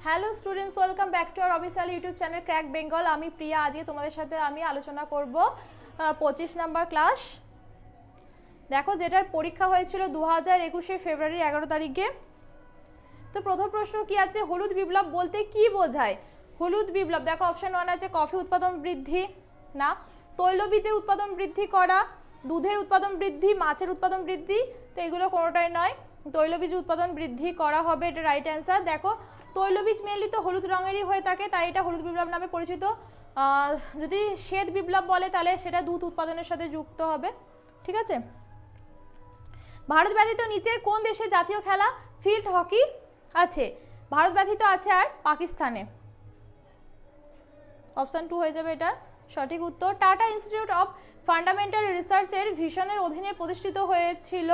Hello students, welcome back to our official YouTube channel crack Bengal. আমি প্রিয়া। আজকে তোমাদের সাথে আমি আলোচনা করব 25 নাম্বার ক্লাস। দেখো, যেটার পরীক্ষা হয়েছিল 2021 ফেব্রুয়ারি 11 তারিখে। তো প্রথম প্রশ্ন কি আছে, হলুদ বিপ্লব বলতে কি বোঝায়? হলুদ বিপ্লব, দেখো অপশন 1 আছে কফি উৎপাদন বৃদ্ধি, না। তৈলবীজের উৎপাদন বৃদ্ধি করা, দুধের উৎপাদন বৃদ্ধি, মাছের উৎপাদন বৃদ্ধি। তো এগুলো কোনোটাই নয়। তৈলবীজ উৎপাদন বৃদ্ধি করা হবে, এটা রাইট অ্যান্সার। দেখো, তৈলবীজ মেনলি তো হলুদ রঙেরই হয়ে থাকে, তাই এটা হলুদ বিপ্লব নামে পরিচিত। যদি শ্বেত বিপ্লব বলে তাহলে সেটা দুধ উৎপাদনের সাথে যুক্ত হবে। ঠিক আছে। ভারত ব্যতীত নিচের কোন দেশে জাতীয় খেলা ফিল্ড হকি আছে? ভারত ব্যতীত আছে আর পাকিস্তানে। অপশন 2 হয়ে যাবে এটা সঠিক উত্তর। টাটা ইনস্টিটিউট অফ ফান্ডামেন্টাল রিসার্চের ভিশনের অধীনে প্রতিষ্ঠিত হয়েছিল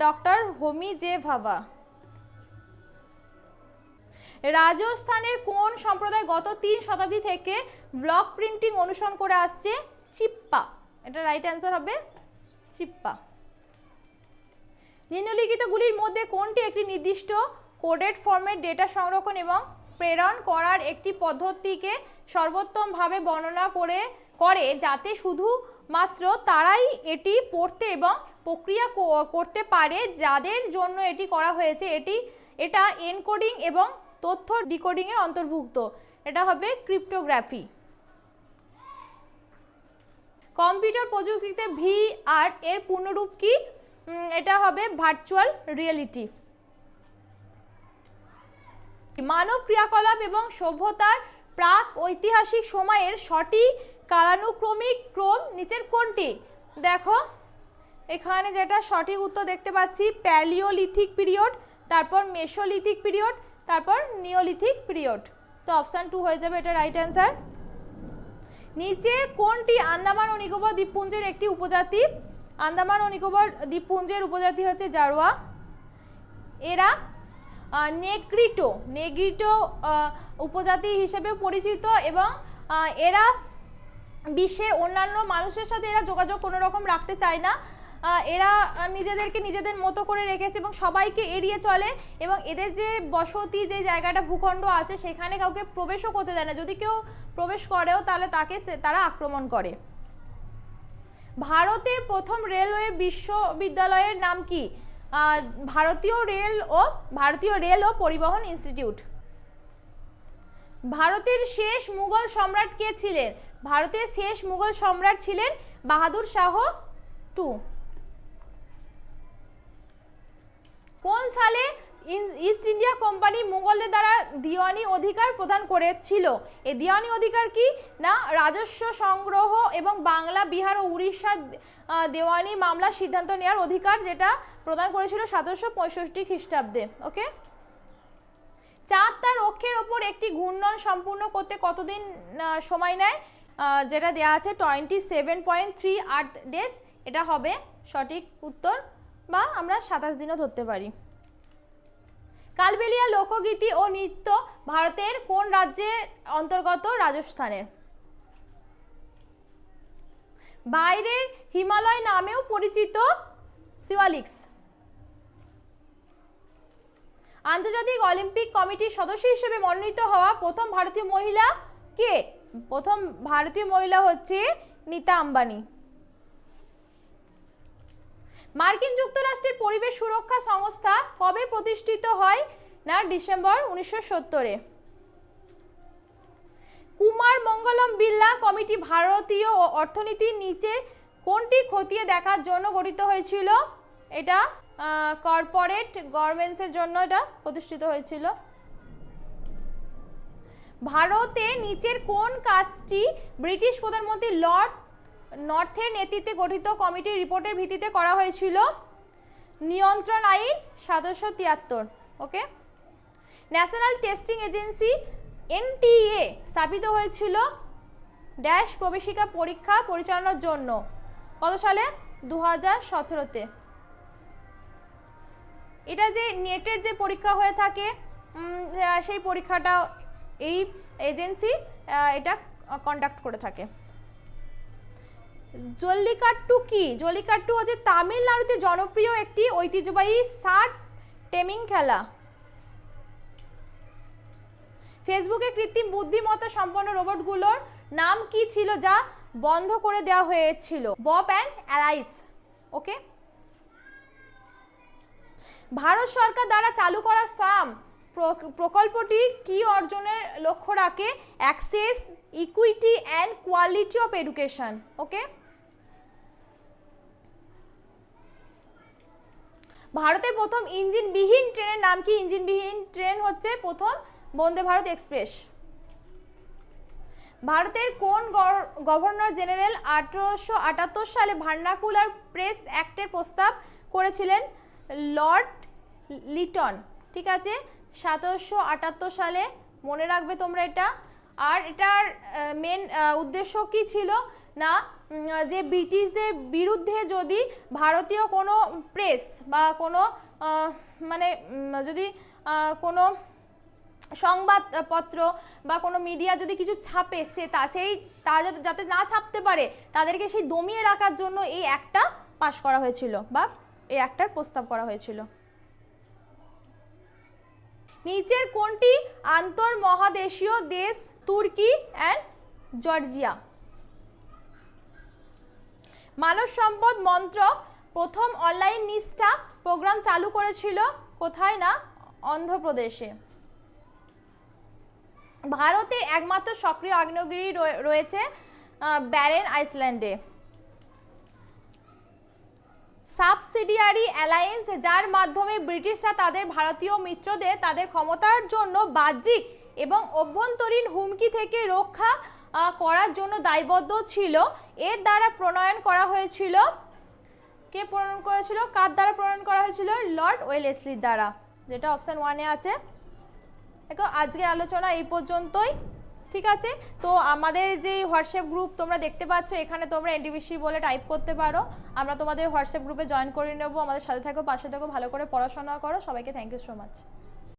ডক্টর হোমি জে ভাভা। রাজস্থানের কোন সম্প্রদায় গত 3 শতাব্দী থেকে ব্লক প্রিন্টিং অনুসরণ করে আসছে? চিপ্পা। এটা রাইট অ্যান্সার হবে চিপ্পা। নিম্নলিখিতগুলির মধ্যে কোনটি একটি নির্দিষ্ট কোডেড ফর্মেট ডেটা সংরক্ষণ এবং প্রেরণ করার একটি পদ্ধতিকে সর্বোত্তমভাবে বর্ণনা করে যাতে শুধুমাত্র তারাই এটি পড়তে এবং প্রক্রিয়া করতে পারে যাদের জন্য এটি করা হয়েছে? এটা এনকোডিং এবং তথ্য ডিকোডিংয়ের অন্তর্ভুক্ত। এটা হবে ক্রিপ্টোগ্রাফি। কম্পিউটার প্রযুক্তিতে ভিআর এর পূর্ণরূপ কি? এটা হবে ভার্চুয়াল রিয়েলিটি। মানব ক্রিয়াকলাপ এবং সভ্যতার প্রাক ঐতিহাসিক সময়ের সঠিক কালানুক্রমিক ক্রম নিচের কোনটি? দেখো, এখানে যেটা সঠিক উত্তর দেখতে পাচ্ছি, প্যালিওলিথিক পিরিয়ড, তারপর মেসোলিথিক পিরিয়ড, তারপর নিওলিথিক পিরিয়ড। তো অপশান 2 হয়ে যাবে এটা রাইট অ্যান্সার। নিচের কোনটি আন্দামান ও নিকোবর দ্বীপপুঞ্জের একটি উপজাতি? আন্দামান ও নিকোবর দ্বীপপুঞ্জের উপজাতি হচ্ছে জারোয়া। এরা নেগ্রিটো উপজাতি হিসেবে পরিচিত এবং এরা বিশ্বের অন্যান্য মানুষের সাথে এরা যোগাযোগ কোনো রকম রাখতে চায় না। এরা নিজেদেরকে নিজেদের মতো করে রেখেছে এবং সবাইকে এড়িয়ে চলে, এবং এদের যে বসতি, যে জায়গাটা ভূখণ্ড আছে সেখানে কাউকে প্রবেশও করতে দেয় না। যদি কেউ প্রবেশ করেও তাহলে তারা আক্রমণ করে। ভারতের প্রথম রেলওয়ে বিশ্ববিদ্যালয়ের নাম কি? ভারতীয় রেল ও পরিবহন ইনস্টিটিউট। ভারতের শেষ মুঘল সম্রাট কে ছিলেন? ভারতের শেষ মুঘল সম্রাট ছিলেন বাহাদুর শাহ 2। কোন সালে ইস্ট ইন্ডিয়া কোম্পানি মুঘলদের দ্বারা দিওয়ানি অধিকার প্রদান করেছিল? এই দিওয়ানি অধিকার কি? না, রাজস্ব সংগ্রহ এবং বাংলা, বিহার ও উড়িষ্যার দেওয়ানি মামলার সিদ্ধান্ত নেওয়ার অধিকার, যেটা প্রদান করেছিল 1765 খ্রিস্টাব্দে। ওকে। চাঁদ তার অক্ষের ওপর একটি ঘূর্ণন সম্পূর্ণ করতে কতদিন সময় নেয়? যেটা দেওয়া আছে 27.38 ডেজ। এটা হবে সঠিক উত্তর, বা আমরা 27 দিনও ধরতে পারি। কালবেলিয়া লোকগীতি ও নৃত্য ভারতের কোন রাজ্যের অন্তর্গত? রাজস্থানের। বাইরের হিমালয় নামেও পরিচিত সিওয়ালিক্স। আন্তর্জাতিক অলিম্পিক কমিটির সদস্য হিসেবে মনোনীত হওয়া প্রথম ভারতীয় মহিলা কে? প্রথম ভারতীয় মহিলা হচ্ছে নীতা আম্বানি। মার্কিন যুক্তরাষ্ট্রের পরিবেশ সুরক্ষা সংস্থা কবে প্রতিষ্ঠিত হয়? না, ডিসেম্বর 1970-এ। কুমার মঙ্গলম বিড়লা কমিটি ভারতীয় অর্থনীতির নিচে কোনটি খতিয়ে দেখার জন্য গঠিত হয়েছিল? এটা কর্পোরেট গভর্নেন্সের জন্য এটা প্রতিষ্ঠিত হয়েছিল। ভারতে নিচের কোন কাজটি ব্রিটিশ প্রধানমন্ত্রী লর্ড নর্থের নেতৃত্বে গঠিত কমিটির রিপোর্টের ভিত্তিতে করা হয়েছিল? নিয়ন্ত্রণ আইন 773। ওকে। ন্যাশনাল টেস্টিং এজেন্সি এনটিএ স্থাপিত হয়েছিল ড্যাশ প্রবেশিকা পরীক্ষা পরিচালনার জন্য কত সালে? 2017-তে। এটা যে নেটের যে পরীক্ষা হয়ে থাকে, সেই পরীক্ষাটা এই এজেন্সি এটা কন্ডাক্ট করে থাকে। জল্লিকাট্টু কি? জল্লিকাট্টু হচ্ছে তামিলনাড়ুতে জনপ্রিয় একটি ঐতিহ্যবাহী ষাট টেমিং খেলা। ফেসবুকে কৃত্রিম বুদ্ধিমত্তা সম্পন্ন রোবটগুলোর নাম কি ছিল যা বন্ধ করে দেওয়া হয়েছিল? Bob and Alice. ওকে, ভারত সরকার দ্বারা চালু করা সাম প্রকল্পটি কি অর্জনের লক্ষ্য রাখে? Access, equity and quality of education. Okay, ভারতের প্রথম ইঞ্জিনবিহীন ট্রেনের নাম কি? ইঞ্জিনবিহীন ট্রেন হচ্ছে প্রথম বন্দে ভারত এক্সপ্রেস। ভারতের কোন গভর্নর জেনারেল 1878 সালে ভার্নাকুলার প্রেস অ্যাক্টের প্রস্তাব করেছিলেন? লর্ড লিটন। ঠিক আছে, 1778 সালে, মনে রাখবে তোমরা এটা। আর এটার মেন উদ্দেশ্য কি ছিল না, যে ব্রিটিশদের বিরুদ্ধে যদি ভারতীয় কোনো প্রেস বা কোনো মানে যদি কোনো সংবাদপত্র বা কোনো মিডিয়া যদি কিছু ছাপে, তারা যাতে না ছাপতে পারে, তাদেরকে সেই দমিয়ে রাখার জন্য এই অ্যাক্টটা পাশ করা হয়েছিল বা এই অ্যাক্টটার প্রস্তাব করা হয়েছিল। নিচের কোনটি আন্তর্মহাদেশীয় দেশ? তুর্কি অ্যান্ড জর্জিয়া। মানব সম্পদ মন্ত্রক প্রথম অনলাইন নিষ্ঠা প্রোগ্রাম চালু করেছিল কোথায়? না, অন্ধ্রপ্রদেশে। ভারতের একমাত্র সক্রিয় আগ্নেয়গিরি রয়েছে ব্যারেন আইল্যান্ডে। সাবসিডিয়ারি অ্যালায়েন্স, যার মাধ্যমে ব্রিটিশরা তাদের ভারতীয় মিত্রদের তাদের ক্ষমতার জন্য বাহ্যিক এবং অভ্যন্তরীণ হুমকি থেকে রক্ষা করার জন্য দায়বদ্ধ ছিল, এর দ্বারা প্রণয়ন করা হয়েছিল। কে প্রণয়ন করেছিল? কার দ্বারা প্রণয়ন করা হয়েছিল? লর্ড ওয়েলেসলির দ্বারা, যেটা অপশন 1-এ আছে। দেখো, আজকের আলোচনা এই পর্যন্তই। ঠিক আছে, তো আমাদের যে হোয়াটসঅ্যাপ গ্রুপ তোমরা দেখতে পাচ্ছ, এখানে তোমরা এনটিপিসি বলে টাইপ করতে পারো, আমরা তোমাদের হোয়াটসঅ্যাপ গ্রুপে জয়েন করে নেবো। আমাদের সাথে থাকো, পাশে থাকো, ভালো করে পড়াশোনা করো। সবাইকে থ্যাংক ইউ সো মাচ।